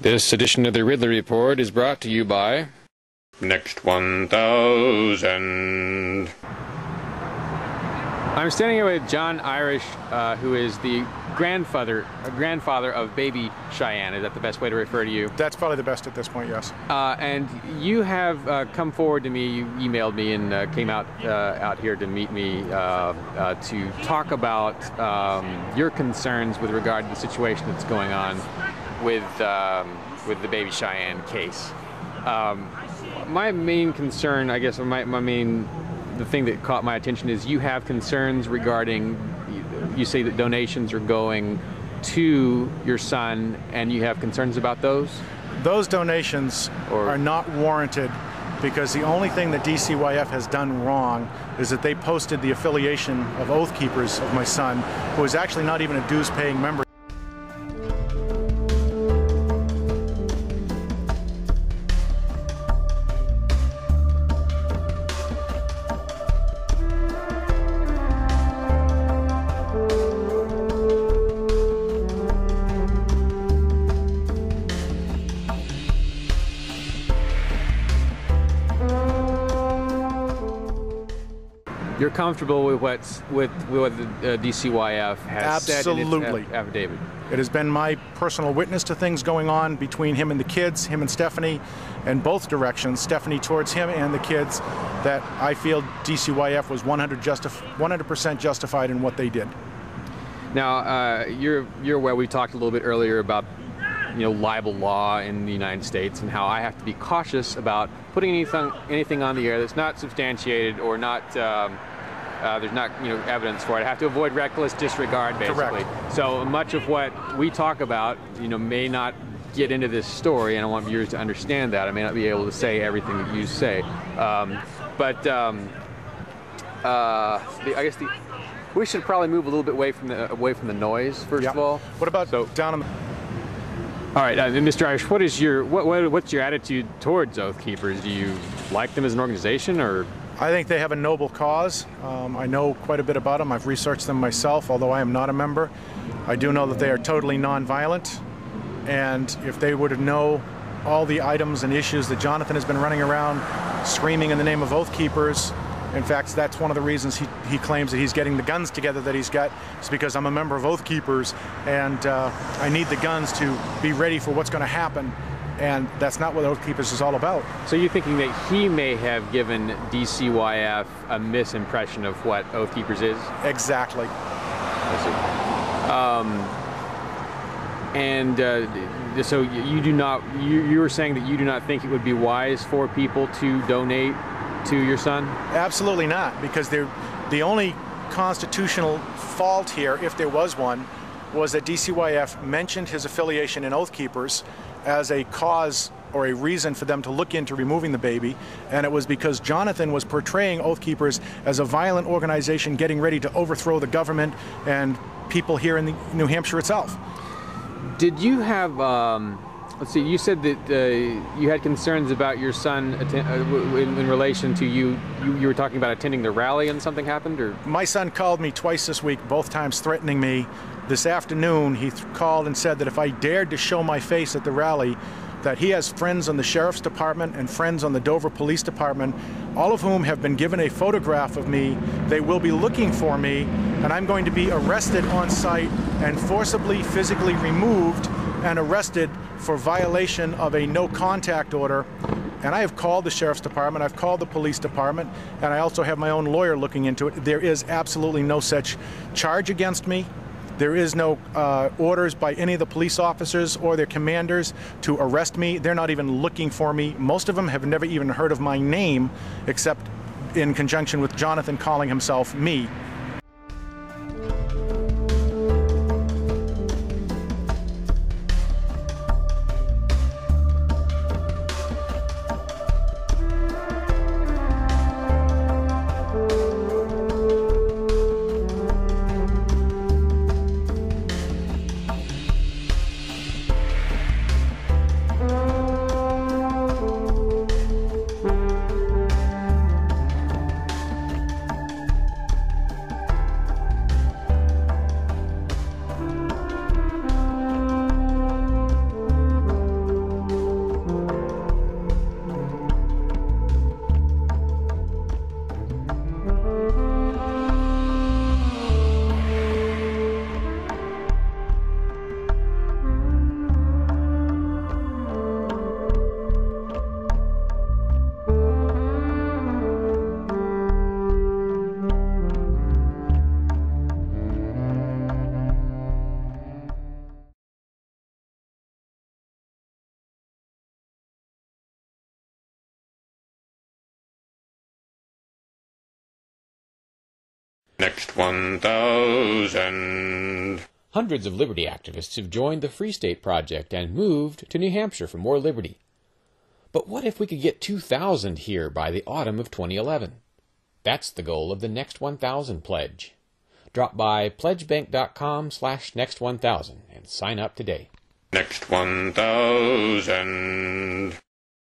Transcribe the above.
This edition of the Ridley Report is brought to you by Next 1000. I'm standing here with John Irish, who is the grandfather of baby Cheyenne. Is that the best way to refer to you? That's probably the best at this point, yes. And you have come forward to me, you emailed me and came out here to meet me to talk about your concerns with regard to the situation that's going on with the baby Cheyenne case. My main concern, I guess, the thing that caught my attention is you have concerns regarding, you say that donations are going to your son, and you have concerns about those? Those donations are not warranted because the only thing that DCYF has done wrong is that they posted the affiliation of Oath Keepers of my son, who is actually not even a dues-paying member. You're comfortable with what the DCYF has Absolutely. said in its affidavit? It has been my personal witness to things going on between him and the kids, him and Stephanie, in both directions, Stephanie towards him and the kids, that I feel DCYF was 100% justified in what they did. Now, you're aware, we talked a little bit earlier about libel law in the United States and how I have to be cautious about putting anything on the air that's not substantiated or not there's not evidence for it. I have to avoid reckless disregard, basically. Correct. So much of what we talk about may not get into this story, and I want viewers to understand that. I may not be able to say everything that you say, I guess we should probably move a little bit away from the noise first of all. What about down on the... All right, Mr. Irish, what's your attitude towards Oath Keepers? Do you like them as an organization, or? I think they have a noble cause. I know quite a bit about them. I've researched them myself, although I am not a member. I do know that they are totally non-violent, and if they were to know all the items and issues that Jonathan has been running around screaming in the name of Oath Keepers, in fact, that's one of the reasons he claims that he's getting the guns together that he's got, is because I'm a member of Oath Keepers, and I need the guns to be ready for what's going to happen, and that's not what Oath Keepers is all about. So you're thinking that he may have given DCYF a misimpression of what Oath Keepers is? Exactly. I see. So you were saying that you do not think it would be wise for people to donate to your son? Absolutely not, because the only constitutional fault here, if there was one, was that DCYF mentioned his affiliation in Oath Keepers as a cause or a reason for them to look into removing the baby, and it was because Jonathan was portraying Oath Keepers as a violent organization getting ready to overthrow the government and people here in New Hampshire itself. Did you have let's see, you said that you had concerns about your son in relation to you were talking about attending the rally and something happened, or? My son called me twice this week, both times threatening me. This afternoon he called and said that if I dared to show my face at the rally, that he has friends on the Sheriff's Department and friends on the Dover Police Department, all of whom have been given a photograph of me. They will be looking for me, and I'm going to be arrested on site and forcibly physically removed and arrested for violation of a no contact order. And I have called the Sheriff's Department, I've called the Police Department, and I also have my own lawyer looking into it. There is absolutely no such charge against me. There is no orders by any of the police officers or their commanders to arrest me. They're not even looking for me. Most of them have never even heard of my name, except in conjunction with Jonathan calling himself me. Next 1,000. Hundreds of liberty activists have joined the Free State Project and moved to New Hampshire for more liberty. But what if we could get 2,000 here by the autumn of 2011? That's the goal of the Next 1,000 pledge. Drop by pledgebank.com/next1000 and sign up today. Next 1,000.